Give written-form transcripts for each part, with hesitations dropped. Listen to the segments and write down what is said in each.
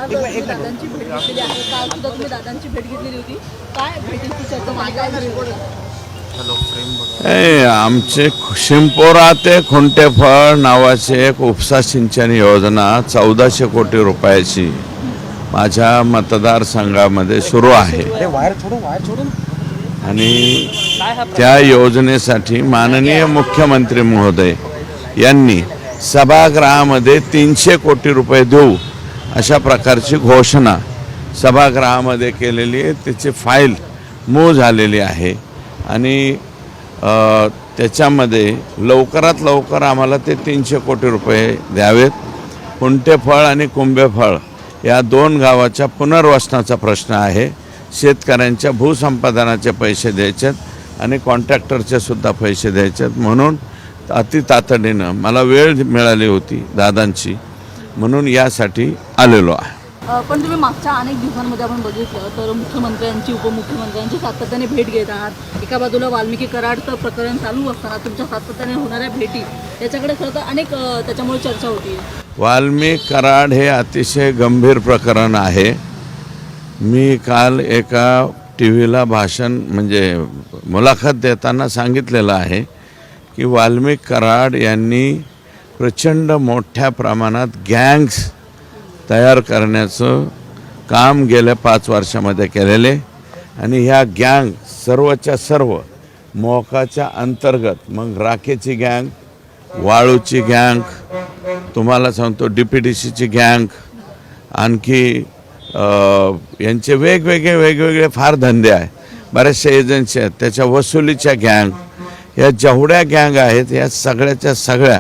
आज दादांची भेट घेतलेली आहे. काल सुद्धा तुम्ही दादांची भेट घेतलेली होती. काय भेटीची चर्चा झाली, काय आमचे शिंपोरा ते खुंटेफळ नावाचे एक उपसा सिंचन योजना 1400 कोटी रुपयाची माझ्या मतदारसंघामध्ये सुरू आहे आणि त्या योजनेसाठी माननीय मुख्यमंत्री महोदय यांनी सभागृहामध्ये 300 कोटी रुपये देऊ अशा प्रकारची घोषणा सभागृहामध्ये केलेली आहे. त्याची फाईल मूव झालेली आहे आणि त्याच्यामध्ये लवकरात लवकर आम्हाला ते 300 कोटी रुपये द्यावेत. कुंटेफळ आणि कुंभेफळ या दोन गावाच्या पुनर्वसनाचा प्रश्न आहे. शेतकऱ्यांच्या भूसंपादनाचे पैसे द्यायचेत आणि कॉन्ट्रॅक्टरचे सुद्धा पैसे द्यायचेत. म्हणून अति तातडीनं मला वेळ मिळाली होती दादांची, म्हणून यासाठी आलेलो आहे. पण तुम्ही मागच्या अनेक दिवसांमध्ये आपण बघितलं तर मुख्यमंत्र्यांची उपमुख्यमंत्र्यांची सातत्याने भेट घेत आहात. एका बाजूला वाल्मिकी कराडचं प्रकरण चालू असताना तुमच्या सातत्याने होणाऱ्या भेटी याच्याकडे खरं तर अनेक त्याच्यामुळे चर्चा होती. वाल्मिकी कराड हे अतिशय गंभीर प्रकरण आहे. मी काल एका टी व्हीला भाषण म्हणजे मुलाखत देताना सांगितलेलं आहे की वाल्मिकी कराड यांनी प्रचंड मोठ्या प्रमाणात गँग्स तयार करण्याचं काम गेल्या 5 वर्षामध्ये केलेले आणि ह्या गँग सर्वच्या सर्व मोकाच्या अंतर्गत मग राखेची गँग, वाळूची गँग, तुम्हाला सांगतो DPDCची गँग, आणखी यांचे वेगवेगळे फार धंदे आहे. बऱ्याचशा एजन्सी आहेत, त्याच्या वसुलीच्या गँग, या जेवढ्या गँग आहेत या सगळ्याच्या सगळ्या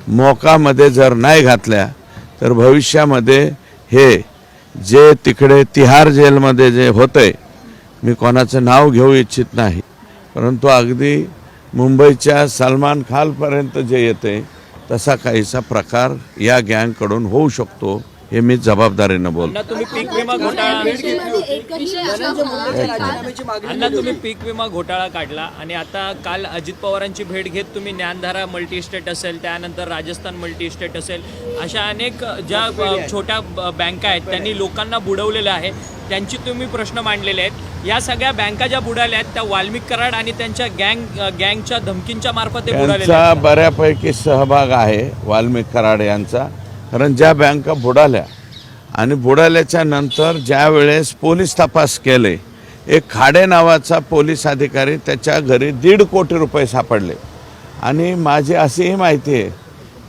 मोकामध्ये जर नाही घातल्या तर भविष्यामध्ये हे जे तिकडे तिहार जेलमध्ये जे होतंय, मी कोणाचं नाव घेऊ इच्छित नाही, परंतु अगदी मुंबईच्या सलमान खानपर्यंत जे येते तसा काहीसा प्रकार या गँगकडून होऊ शकतो, हे मी जबाबदारीनं बोलतो. तुम्ही पीक विमा घोटाळा काढला आणि आता काल अजित पवारांची भेट घेत तुम्ही ज्ञानधारा मल्टी इस्टेट असेल, त्यानंतर राजस्थान मल्टी इस्टेट असेल, अशा अनेक ज्या छोट्या बँका आहेत त्यांनी लोकांना बुडवलेलं आहे, त्यांची तुम्ही प्रश्न मांडलेले आहेत. या सगळ्या बँका ज्या बुडाल्या आहेत त्या वाल्मिकी कराड आणि त्यांच्या गँगच्या धमकींच्या मार्फत त्यांचा बऱ्यापैकी सहभाग आहे वाल्मिकी कराड यांचा. कारण ज्या बँका बुडाल्या आणि बुडाल्याच्या नंतर ज्या वेळेस पोलीस तपास केले, एक खाडे नावाचा पोलीस अधिकारी त्याच्या घरी 1.5 कोटी रुपये सापडले आणि माझी अशीही माहिती आहे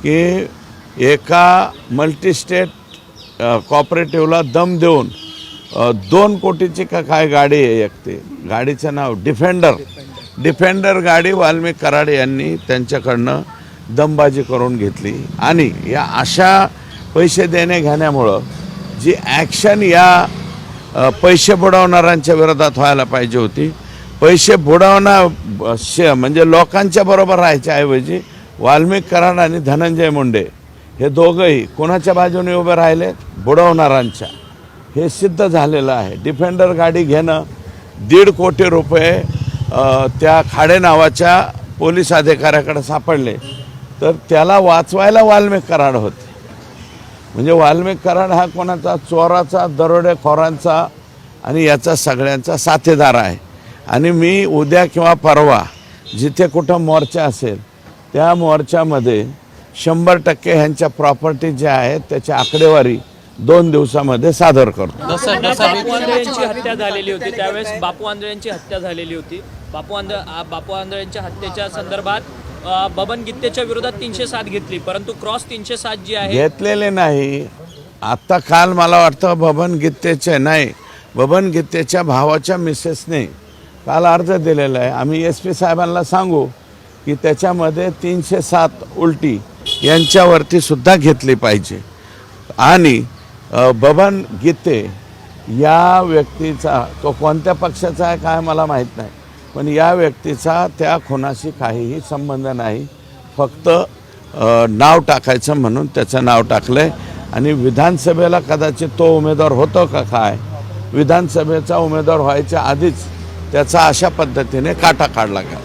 की एका मल्टीस्टेट कॉपरेटिव्हला दम देऊन 2 कोटीची का काय गाडी आहे, एक ते गाडीचं नाव डिफेंडर गाडी वाल्मिकी कराड यांनी त्यांच्याकडनं दमबाजी करून घेतली. आणि या अशा पैसे देणे घेण्यामुळं जी ॲक्शन या पैसे बुडवणाऱ्यांच्या विरोधात व्हायला पाहिजे होती, पैसे म्हणजे लोकांच्या बरोबर राहायच्या ऐवजी वाल्मिकी कराड आणि धनंजय मुंडे हे दोघंही कोणाच्या बाजूने उभे राहिले, बुडवणाऱ्यांच्या. हे सिद्ध झालेलं आहे. डिफेंडर गाडी घेणं, 1.5 कोटी रुपये त्या खाडे नावाच्या पोलीस अधिकाऱ्याकडे सापडले, तर त्याला वाचवायला वाल्मिकी कराड होते. म्हणजे वाल्मिकी कराड हा कोणाचा चोराचा, दरोडेखोरांचा आणि याचा सगळ्यांचा साथीदार आहे. आणि मी उद्या किंवा परवा जिथे कुठं मोर्चा असेल त्या मोर्चामध्ये 100% ह्यांच्या प्रॉपर्टी ज्या आहेत त्याची आकडेवारी 2 दिवसामध्ये सादर करतो. बापू आंधळे यांची हत्या झालेली होती त्यावेळेस बापू आंधळे यांची हत्या झालेली होती. बापू आंधळे यांच्या हत्येच्या संदर्भात बबन गित्तेच्या विरोधात 307 घेतली, परंतु क्रॉस 307 जी आहे घेतलेले नाही. आता काल मला वाटतं बबन गित्तेच्या भावाच्या मिसेसने काल अर्ज दिलेला आहे. आम्ही SP साहेबांना सांगू की त्याच्यामध्ये 307 उलटी यांच्यावरती सुद्धा घेतली पाहिजे. आणि बबन गित्ते या व्यक्तीचा, तो कोणत्या पक्षाचा आहे काय मला माहीत नाही, पण या व्यक्तीचा त्या खुनाशी काहीही संबंध नाही. फक्त नाव टाकायचं म्हणून त्याचं नाव टाकलं आहे. आणि विधानसभेला कदाचित तो उमेदवार होतो का काय, विधानसभेचा उमेदवार व्हायच्या आधीच त्याचा अशा पद्धतीने काटा काढला गेला.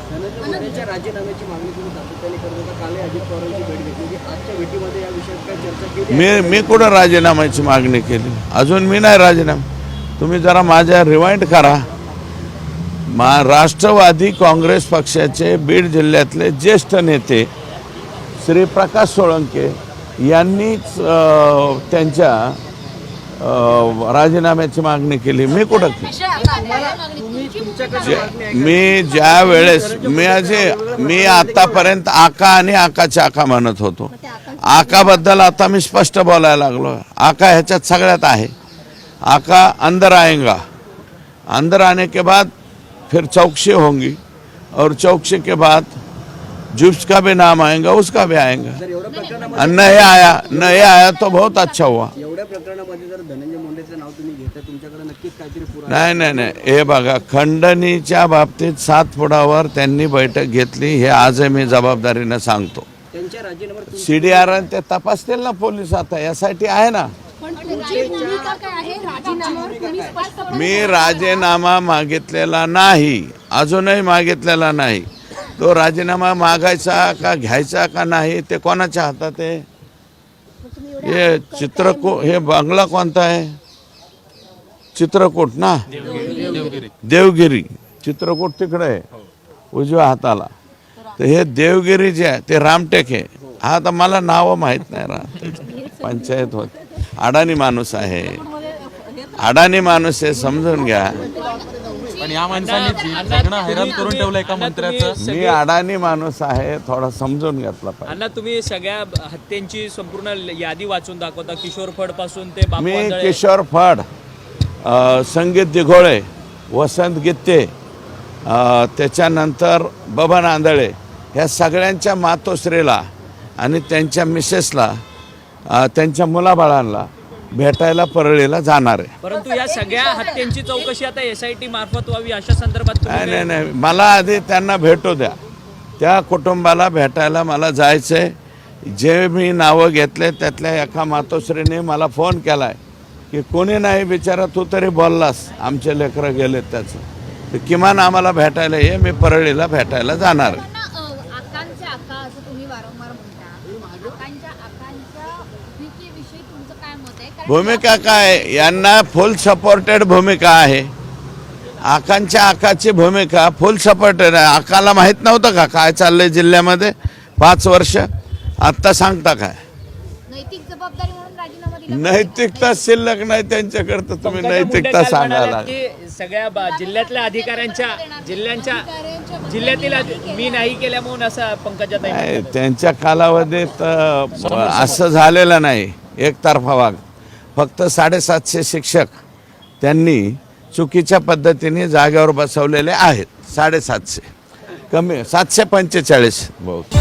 राजीनाम्याची मागणी तुम्ही सातत्याने करत होता. कालही अजित पवारांची भेट घेतली होती. आजच्या भेटीमध्ये या विषयावर काय चर्चा केली आहे? मी कुठं राजीनाम्याची मागणी केली? अजून मी नाही राजीनामा. तुम्ही जरा माझ्या रिवाइंड करा. राष्ट्रवादी काँग्रेस पक्षाचे बीड जिल्ह्यातले ज्येष्ठ नेते श्री प्रकाश सोळंके यांनीच त्यांच्या राजीनाम्याची मागणी केली. मी कुठं मी ज्या वेळेस मी आतापर्यंत आका आणि आकाच्या आका म्हणत होतो. आकाबद्दल आता मी स्पष्ट बोलायला लागलो. आका ह्याच्यात सगळ्यात आहे. आका अंदर आएगा, अंदर आने के बाद फिर चौकसी होंगी और चौकसी के बाद जिसका भी नाम आएगा उसका भी आएगा. नहीं आया तो बहुत अच्छा हुआ. एवढ्या प्रकरणामध्ये जर धनंजय मुंडेचं नाव तुम्ही घेता, तुमच्याकडे नक्कीच काहीतरी पुरावा नाही हे बघा, खंडणीच्या बाबतीत 7 फुटावर त्यांनी बैठक घेतली. हे आजही मी जबाबदारीनं सांगतो. त्यांच्या राजीनाम्यावर CDR ते तपासतील ना पोलीस. आता यासाठी आहे ना. मी राजीनामा मागितलेला नाही, अजूनही मागितलेला नाही. तो राजीनामा मागायचा का घ्यायचा का नाही ते कोणाच्या हातात आहे? हे हे बंगला कोणता आहे? चित्रकूट ना, देवगिरी. चित्रकूट तिकडे आहे उजव्या हाताला. तर हे देवगिरी जे आहे ते रामटेक आहे. हा तर मला नावं माहीत नाही राहत. पंचायत होत. अडाणी माणूस आहे, अडाणी माणूस आहे, समजून घ्या. पण या माणसाने जगणं हैराण करून ठेवलंय एका मंत्र्याचं. मी अडाणी माणूस आहे, थोडा समजून घेतला पाहिजे. अण्णा, तुम्ही सगळ्या हत्यांची संपूर्ण यादी वाचून दाखवता. किशोर फड पासून ते बापू मी आंधळे. किशोर फड, संगीत दिघोळे, वसंत गित्ते, त्याच्यानंतर बबन आंधळे, ह्या सगळ्यांच्या मातोश्रीला आणि त्यांच्या मिसेसला, त्यांच्या मुलाबाळांना भेटायला परळीला जाणार आहे. परंतु या सगळ्या हत्यांची चौकशी आता SIT मार्फत व्हावी अशा संदर्भात तुम्ही नाही, मला आधी त्यांना भेटू द्या. त्या कुटुंबाला भेटायला मला जायचंय. जे मी नावं घेतले त्यातल्या एका मातोश्रीने मला फोन केलाय की कोणी नाही बिचारा, तू तरी बोललास, आमचे लेकरं गेलेत त्याचं, तर किमान आम्हाला भेटायला ये. मी परळीला भेटायला जाणार आहे. आकांच्या आका असं तुम्ही वारंवार म्हणता. आकांच्या भूमिकेविषयी तुमचं काय मत आहे? कारण भूमिका काय? यांना फुल सपोर्टेड भूमिका आहे. आकांच्या आकाची भूमिका फुल सपोर्टेड आहे. आकाला माहीत नव्हतं का काय चाललंय जिल्ह्यामध्ये 5 वर्ष? आत्ता सांगता काय? नैतिक जबाबदारी म्हणून राजीनामा दिला. नैतिकता शिल्लक नाही त्यांच्याकडे, तर तुम्ही पंकजा मुंडे नैतिकता काल सांगायला म्हणाल्या की सगळ्या जिल्ह्यातल्या अधिकाऱ्यांच्या जिल्ह्यातील मी नाही केल्या म्हणून असं पंकजाताई नाही. म्हणतात. त्यांच्या कालावधीत असं झालेलं नाही. एकतर्फा वाग. फक्त 750 शिक्षक त्यांनी चुकीच्या पद्धतीने जागेवर बसवलेले आहेत. 750 कमी 745 बहुत.